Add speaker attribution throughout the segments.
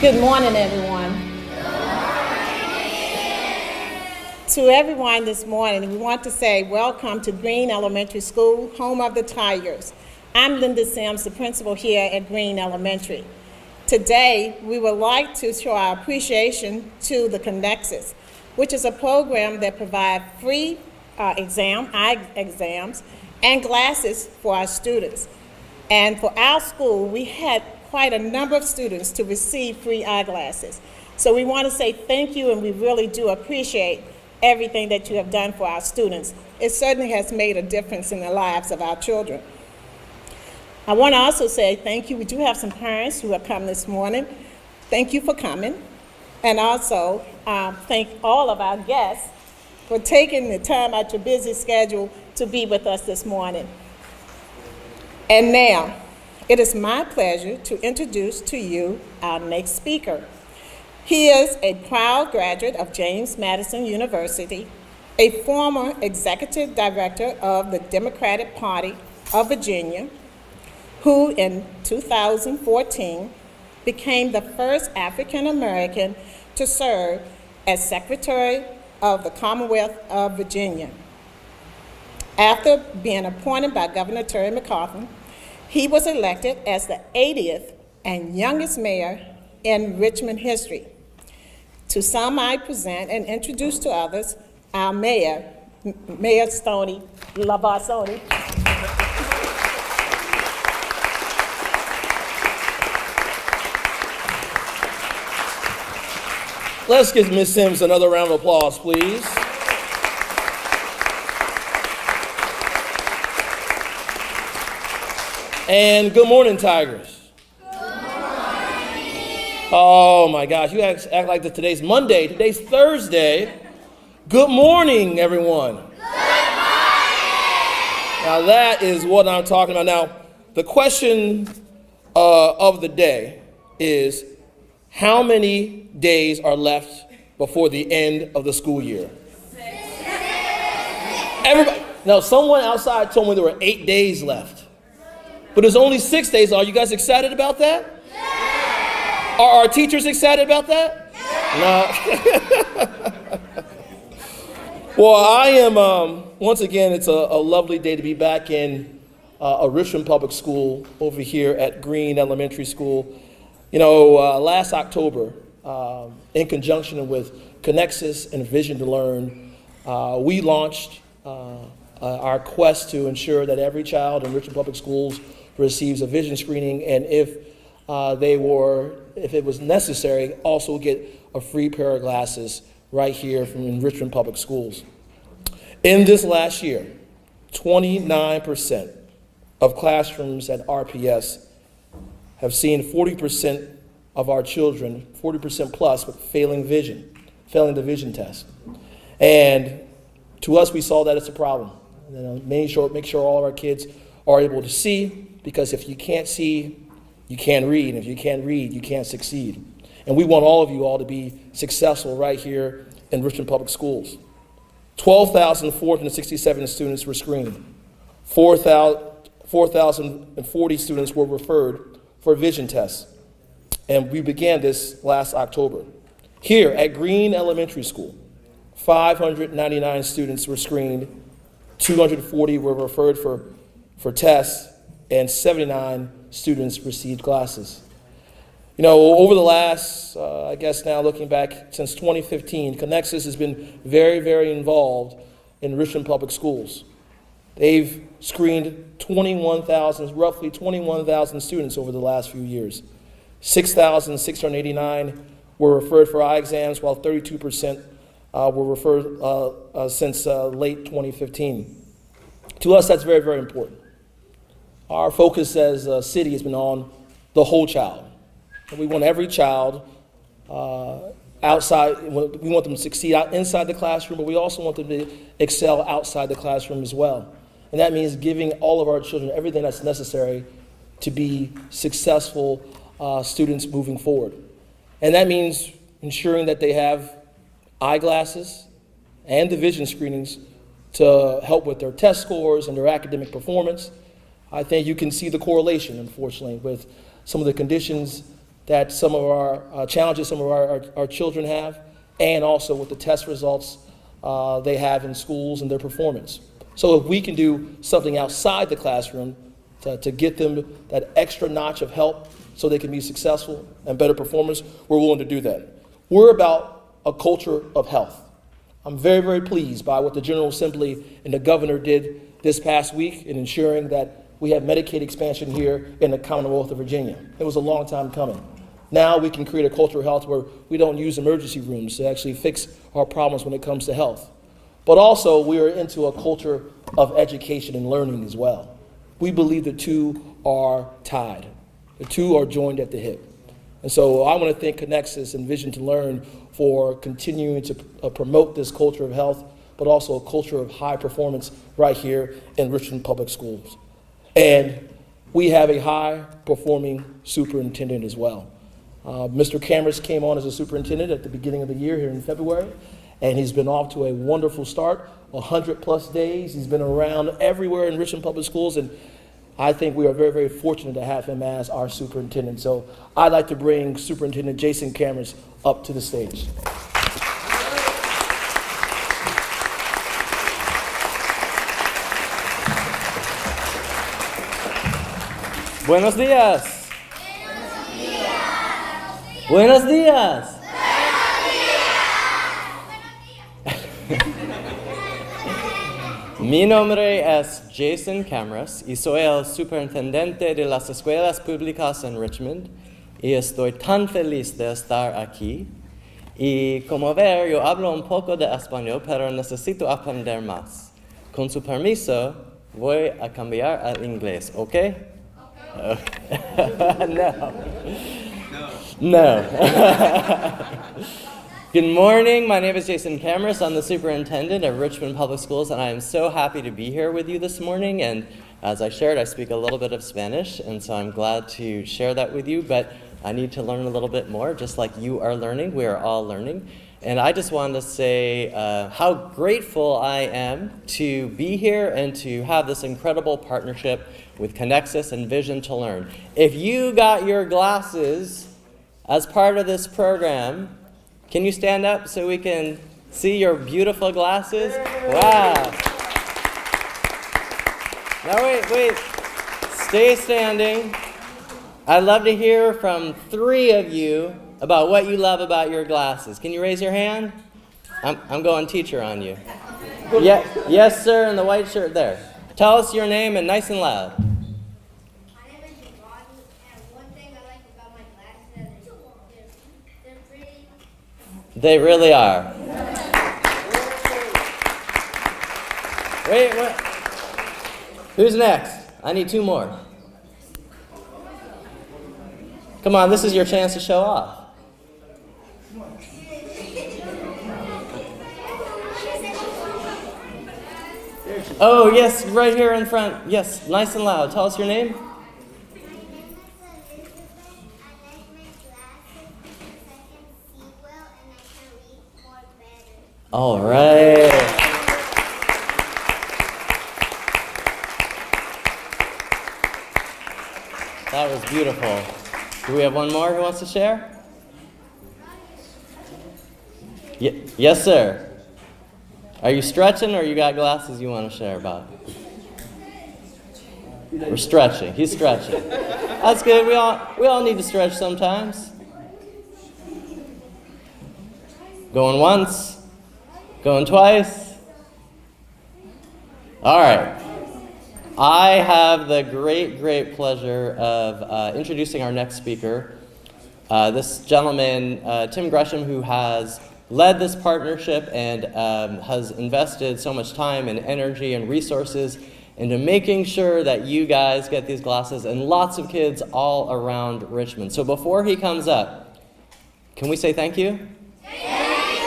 Speaker 1: Good morning, everyone. To everyone this morning, we want to say welcome to Green Elementary School, home of the Tigers. I'm Linda Sims, the principal here at Green Elementary. Today, we would like to show our appreciation to the Connexus, which is a program that provides free eye exams and glasses for our students. And for our school, we had quite a number of students to receive free eyeglasses. So we want to say thank you, and we really do appreciate everything that you have done for our students. It certainly has made a difference in the lives of our children. I want to also say thank you. We do have some parents who have come this morning. Thank you for coming. And also thank all of our guests for taking the time out your busy schedule to be with us this morning. And now, it is my pleasure to introduce to you our next speaker. He is a proud graduate of James Madison University, a former executive director of the Democratic Party of Virginia, who in 2014 became the first African American to serve as Secretary of the Commonwealth of Virginia. After being appointed by Governor Terry McCarthy, he was elected as the 80th and youngest mayor in Richmond history. To some, I present and introduce to others our mayor, Mayor Stoney Lavarsoni.
Speaker 2: Let's give Ms. Sims another round of applause, please. And good morning, Tigers. Good morning. Oh my gosh, you act like today's Monday. Today's Thursday. Good morning, everyone. Good morning. Now that is what I'm talking about. Now, the question of the day is, how many days are left before the end of the school year? 6. Everybody. Now, someone outside told me there were 8 days left. But there's only 6 days. Are you guys excited about that? Yeah. Are our teachers excited about that? Yeah. No. Well, I am, once again, it's a lovely day to be back in a Richmond Public School over here at Green Elementary School. You know, last October, in conjunction with Connexus and Vision to Learn, we launched our quest to ensure that every child in Richmond Public Schools receives a vision screening, and if it was necessary, also get a free pair of glasses right here from Richmond Public Schools. In this last year, 29% of classrooms at RPS have seen 40% of our children, 40% plus, with failing the vision test. And to us, we saw that as a problem. You know, make sure all of our kids are able to see, because if you can't see, you can't read. And if you can't read, you can't succeed. And we want all of you all to be successful right here in Richmond Public Schools. 12,467 students were screened. 4,040 students were referred for vision tests. And we began this last October. Here at Green Elementary School, 599 students were screened, 240 were referred for tests, and 79 students received glasses. You know, over the last, I guess now looking back, since 2015, Connexus has been very, very involved in Richmond Public Schools. They've screened roughly 21,000 students over the last few years. 6,689 were referred for eye exams, while 32% were referred since late 2015. To us, that's very, very important. Our focus as a city has been on the whole child. And we want every child outside, we want them to succeed inside the classroom, but we also want them to excel outside the classroom as well. And that means giving all of our children everything that's necessary to be successful students moving forward. And that means ensuring that they have eyeglasses and the vision screenings to help with their test scores and their academic performance. I think you can see the correlation, unfortunately, with some of the conditions that some of our challenges some of our children have, and also with the test results they have in schools and their performance. So if we can do something outside the classroom to get them that extra notch of help so they can be successful and better performers, we're willing to do that. We're about a culture of health. I'm very, very pleased by what the General Assembly and the governor did this past week in ensuring that we have Medicaid expansion here in the Commonwealth of Virginia. It was a long time coming. Now we can create a culture of health where we don't use emergency rooms to actually fix our problems when it comes to health. But also we are into a culture of education and learning as well. We believe the two are tied. The two are joined at the hip. And so I want to thank Connexus and Vision to Learn for continuing to promote this culture of health, but also a culture of high performance right here in Richmond Public Schools. And we have a high-performing superintendent as well. Mr. Cameras came on as a superintendent at the beginning of the year here in February, and he's been off to a wonderful start, 100-plus days. He's been around everywhere in Richmond Public Schools, and I think we are very, very fortunate to have him as our superintendent. So I'd like to bring Superintendent Jason Cameras up to the stage.
Speaker 3: Buenos días. Buenos días. Mi nombre es Jason Cameras y soy el superintendente de las escuelas públicas en Richmond y estoy tan feliz de estar aquí. Y como ver, yo hablo un poco de español, pero necesito aprender más. Con su permiso, voy a cambiar al inglés, ¿ok? No. Good morning. My name is Jason Cameras. I'm the superintendent of Richmond Public Schools, and I am so happy to be here with you this morning. And as I shared, I speak a little bit of Spanish, and so I'm glad to share that with you. But I need to learn a little bit more, just like you are learning. We are all learning. And I just wanted to say how grateful I am to be here and to have this incredible partnership with Connexus and Vision to Learn. If you got your glasses as part of this program, can you stand up so we can see your beautiful glasses? Wow. Now wait. Stay standing. I'd love to hear from 3 of you about what you love about your glasses. Can you raise your hand? I'm going teacher on you. Yeah, yes, sir, in the white shirt there. Tell us your name and nice and loud.
Speaker 4: My name is Giovanni, and one thing I like about my glasses is they're pretty.
Speaker 3: They really are. Wait. Who's next? I need 2 more. Come on, this is your chance to show off. Oh, yes, right here in front. Yes, nice and loud. Tell us your name.
Speaker 4: My name is Elizabeth. I like my glasses because I can see well and I can read more better.
Speaker 3: All right. That was beautiful. Do we have one more who wants to share? Yes, sir. Are you stretching or you got glasses you want to share about? We're stretching. He's stretching. That's good. We all need to stretch sometimes. Going once. Going twice. All right. I have the great pleasure of introducing our next speaker. This gentleman, Tim Gresham, who has led this partnership and has invested so much time and energy and resources into making sure that you guys get these glasses and lots of kids all around Richmond. So before he comes up, can we say thank you? Thank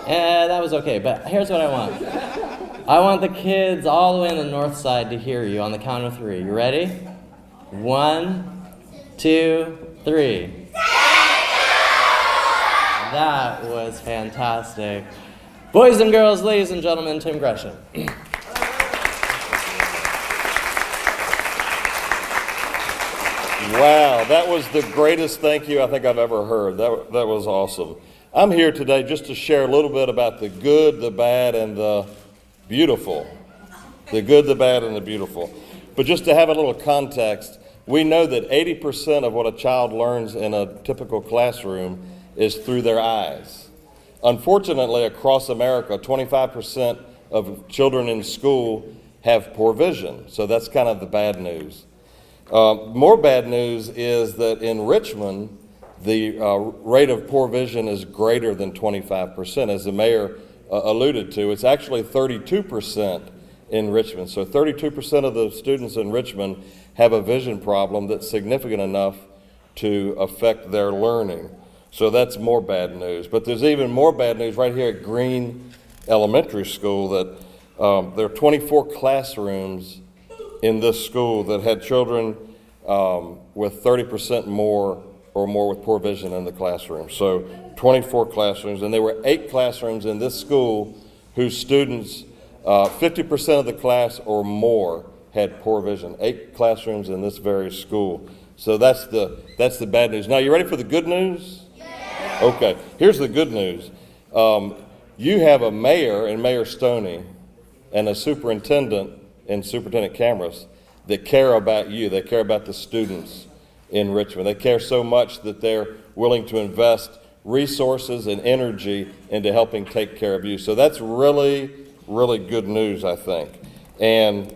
Speaker 3: you! That was okay, but here's what I want. I want the kids all the way on the north side to hear you on the count of 3. You ready? 1, 2, 3. That was fantastic. Boys and girls, ladies and gentlemen, Tim Gresham.
Speaker 5: Wow, that was the greatest thank you I think I've ever heard. That was awesome. I'm here today just to share a little bit about the good, the bad, and the beautiful. The good, the bad, and the beautiful. But just to have a little context, we know that 80% of what a child learns in a typical classroom is through their eyes. Unfortunately, across America, 25% of children in school have poor vision. So that's kind of the bad news. More bad news is that in Richmond, the rate of poor vision is greater than 25%. As the mayor alluded to, it's actually 32% in Richmond. So 32% of the students in Richmond have a vision problem that's significant enough to affect their learning. So that's more bad news. But there's even more bad news right here at Green Elementary School that there are 24 classrooms in this school that had children with 30% more or more with poor vision in the classroom. So 24 classrooms, and there were 8 classrooms in this school whose students, 50% of the class or more had poor vision. 8 classrooms in this very school. So that's the bad news. Now, you ready for the good news? Yeah. Okay, here's the good news. You have a mayor in Mayor Stoney and a superintendent and Superintendent Cameras that care about you. They care about the students in Richmond. They care so much that they're willing to invest resources and energy into helping take care of you. So that's really, really good news, I think. And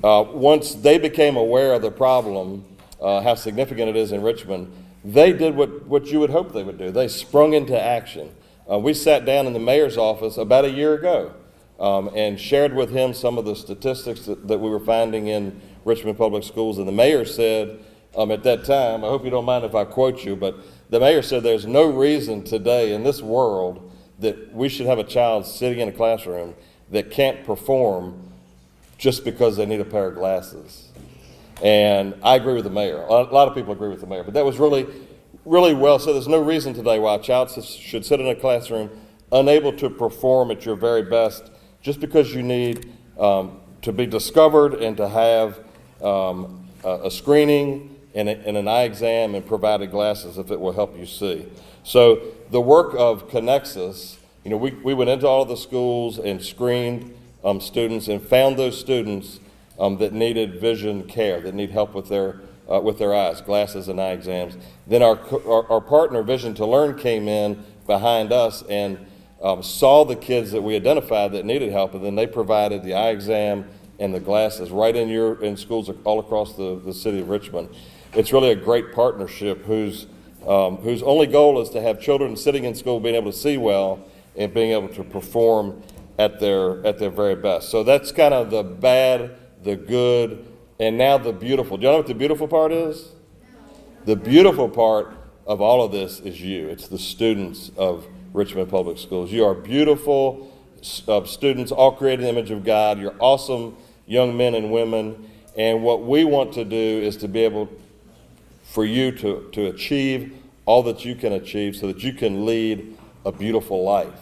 Speaker 5: once they became aware of the problem, how significant it is in Richmond, they did what you would hope they would do. They sprung into action. We sat down in the mayor's office about a year ago and shared with him some of the statistics that we were finding in Richmond Public Schools. And the mayor said at that time, I hope you don't mind if I quote you, but the mayor said there's no reason today in this world that we should have a child sitting in a classroom that can't perform just because they need a pair of glasses. And I agree with the mayor. A lot of people agree with the mayor, but that was really, really well said. There's no reason today why a child should sit in a classroom unable to perform at your very best just because you need to be discovered and to have a screening and an eye exam and provided glasses if it will help you see. So the work of Connexus, we went into all of the schools and screened students and found those students that needed vision care, that need help with their eyes, glasses and eye exams. Then our partner, Vision to Learn, came in behind us and saw the kids that we identified that needed help, and then they provided the eye exam and the glasses right in schools all across the city of Richmond. It's really a great partnership whose only goal is to have children sitting in school being able to see well and being able to perform at their very best. So that's kind of the bad, the good, and now the beautiful. Do you know what the beautiful part is? The beautiful part of all of this is you. It's the students of Richmond Public Schools. You are beautiful students, all created in the image of God. You're awesome young men and women. And what we want to do is to be able for you to achieve all that you can achieve so that you can lead a beautiful life.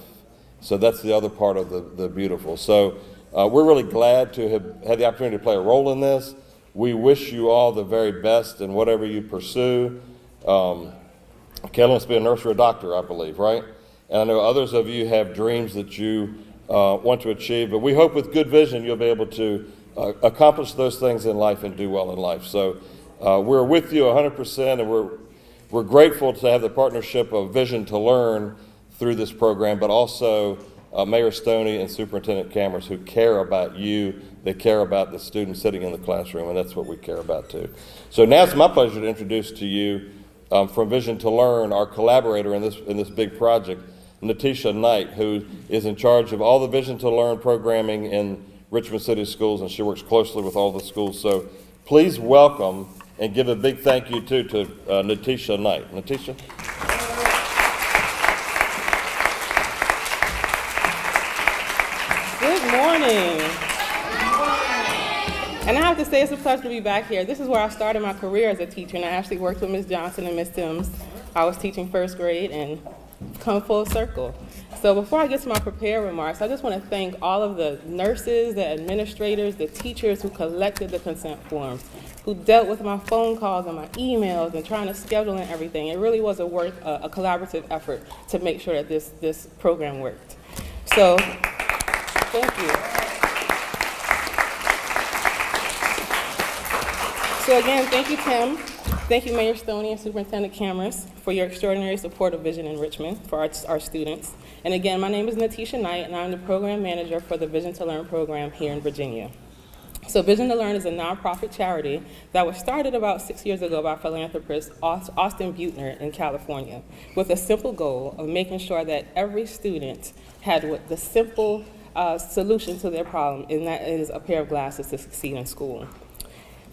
Speaker 5: So that's the other part of the beautiful. So we're really glad to have had the opportunity to play a role in this. We wish you all the very best in whatever you pursue. Kayla wants to be a nurse or a doctor, I believe, right? And I know others of you have dreams that you want to achieve, but we hope with good vision you'll be able to accomplish those things in life and do well in life. So we're with you 100%, and we're grateful to have the partnership of Vision to Learn through this program, but also Mayor Stoney and Superintendent Cameras, who care about you. They care about the students sitting in the classroom, and that's what we care about too. So now it's my pleasure to introduce to you from Vision to Learn our collaborator in this big project, Natisha Knight, who is in charge of all the Vision to Learn programming in Richmond City Schools, and she works closely with all the schools. So please welcome and give a big thank you to Natisha Knight. Natisha?
Speaker 6: Good morning. And I have to say it's a pleasure to be back here. This is where I started my career as a teacher, and I actually worked with Ms. Johnson and Ms. Sims. I was teaching first grade and come full circle. So before I get to my prepared remarks, I just want to thank all of the nurses, the administrators, the teachers who collected the consent forms. who dealt with my phone calls and my emails and trying to schedule and everything. It really was a collaborative effort to make sure that this program worked. So, thank you. So again, thank you, Tim. Thank you, Mayor Stoney and Superintendent Cameras, for your extraordinary support of Vision Enrichment for our students. And again, my name is Natisha Knight, and I'm the program manager for the Vision to Learn program here in Virginia. So Vision to Learn is a nonprofit charity that was started about 6 years ago by philanthropist Austin Butner in California, with a simple goal of making sure that every student had the simple solution to their problem, and that is a pair of glasses to succeed in school.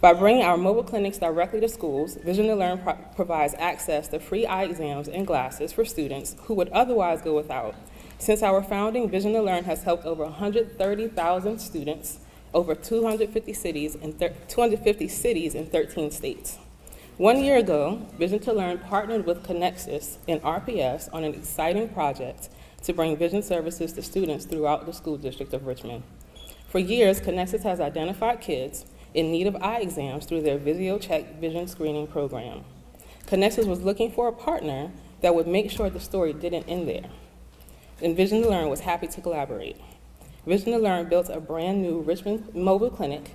Speaker 6: By bringing our mobile clinics directly to schools, Vision to Learn provides access to free eye exams and glasses for students who would otherwise go without. Since our founding, Vision to Learn has helped over 130,000 students, over 250 cities in 13 states. 1 year ago, Vision to Learn partnered with Connexus and RPS on an exciting project to bring vision services to students throughout the school district of Richmond. For years, Connexus has identified kids in need of eye exams through their VisioCheck vision screening program. Connexus was looking for a partner that would make sure the story didn't end there. And Vision to Learn was happy to collaborate. Vision to Learn built a brand new Richmond mobile clinic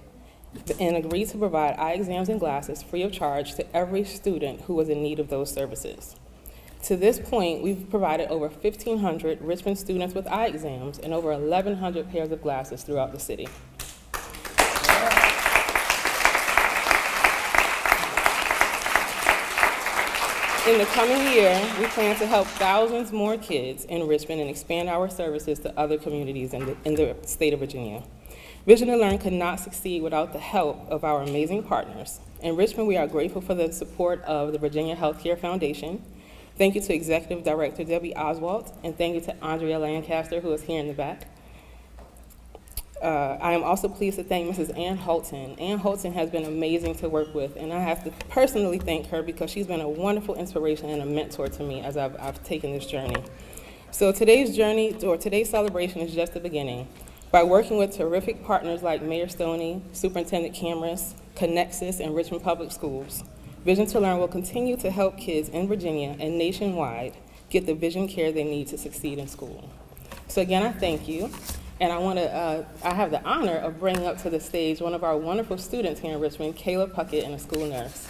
Speaker 6: and agreed to provide eye exams and glasses free of charge to every student who was in need of those services. To this point, we've provided over 1,500 Richmond students with eye exams and over 1,100 pairs of glasses throughout the city. In the coming year, we plan to help thousands more kids in Richmond and expand our services to other communities in the state of Virginia. Vision to Learn could not succeed without the help of our amazing partners. In Richmond, we are grateful for the support of the Virginia Healthcare Foundation. Thank you to Executive Director Debbie Oswalt, and thank you to Andrea Lancaster, who is here in the back. I am also pleased to thank Mrs. Ann Holton. Ann Holton has been amazing to work with, and I have to personally thank her because she's been a wonderful inspiration and a mentor to me as I've taken this journey. So today's celebration is just the beginning. By working with terrific partners like Mayor Stoney, Superintendent Cameras, Connexus, and Richmond Public Schools, Vision to Learn will continue to help kids in Virginia and nationwide get the vision care they need to succeed in school. So again, I thank you. And I have the honor of bringing up to the stage one of our wonderful students here in Richmond, Kayla Puckett, and a school nurse.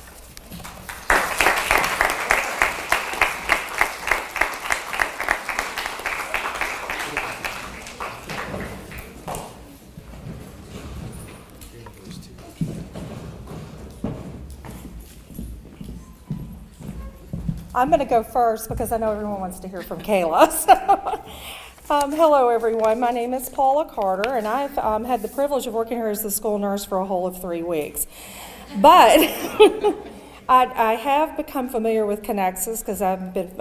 Speaker 7: I'm going to go first because I know everyone wants to hear from Kayla. Hello, everyone. My name is Paula Carter, and I've had the privilege of working here as the school nurse for a whole of 3 weeks. But I have become familiar with Connexus because I've been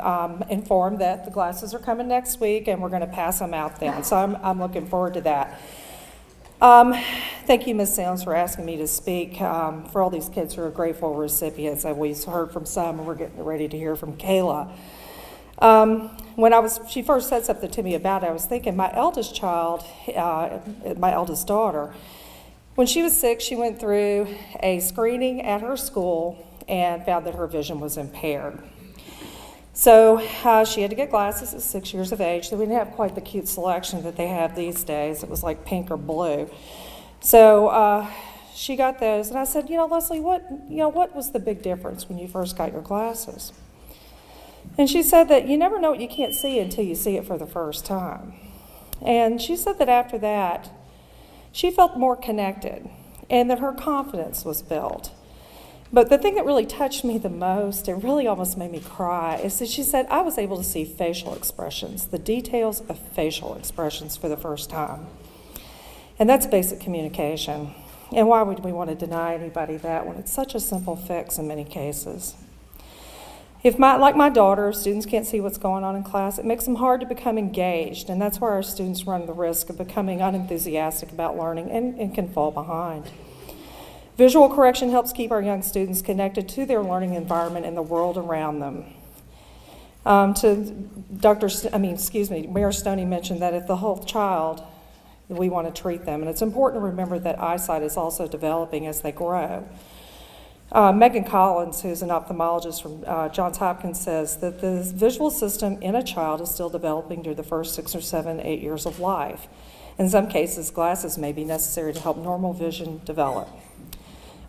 Speaker 7: informed that the glasses are coming next week, and we're going to pass them out then. So I'm looking forward to that. Thank you, Ms. Sims, for asking me to speak for all these kids who are grateful recipients. We've heard from some, and we're getting ready to hear from Kayla. When she first said something to me about it, I was thinking my eldest child, my eldest daughter, when she was 6, she went through a screening at her school and found that her vision was impaired. So she had to get glasses at 6 years of age. So we didn't have quite the cute selection that they have these days. It was like pink or blue. So she got those, and I said, Leslie, what was the big difference when you first got your glasses? And she said that you never know what you can't see until you see it for the first time. And she said that after that, she felt more connected and that her confidence was built. But the thing that really touched me the most, it really almost made me cry, is that she said, I was able to see facial expressions, the details of facial expressions for the first time. And that's basic communication. And why would we want to deny anybody that when it's such a simple fix in many cases? Like my daughter, students can't see what's going on in class, it makes them hard to become engaged, and that's where our students run the risk of becoming unenthusiastic about learning and can fall behind. Visual correction helps keep our young students connected to their learning environment and the world around them. Mayor Stoney mentioned that if the whole child, we want to treat them, and it's important to remember that eyesight is also developing as they grow. Megan Collins, who's an ophthalmologist from Johns Hopkins, says that the visual system in a child is still developing through the first 6 or 7, 8 years of life. In some cases, glasses may be necessary to help normal vision develop,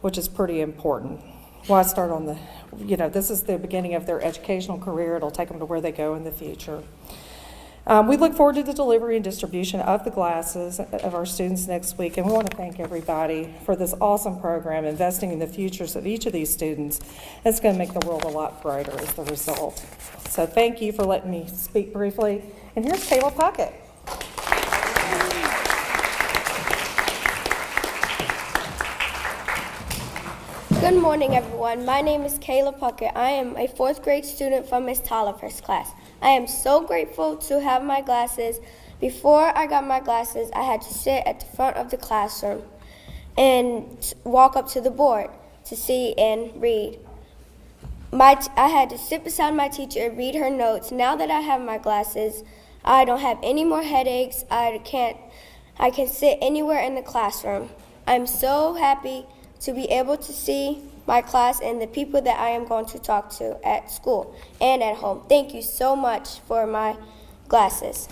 Speaker 7: which is pretty important. Why start on the, this is the beginning of their educational career. It'll take them to where they go in the future. We look forward to the delivery and distribution of the glasses of our students next week, and we want to thank everybody for this awesome program, investing in the futures of each of these students. It's going to make the world a lot brighter as the result. So thank you for letting me speak briefly. And here's Kayla Puckett.
Speaker 8: Good morning, everyone. My name is Kayla Puckett. I am a 4th grade student from Ms. Tolliver's class. I am so grateful to have my glasses. Before I got my glasses, I had to sit at the front of the classroom and walk up to the board to see and read. I had to sit beside my teacher and read her notes. Now that I have my glasses, I don't have any more headaches. I can sit anywhere in the classroom. I'm so happy to be able to see my class and the people that I am going to talk to at school and at home. Thank you so much for my glasses.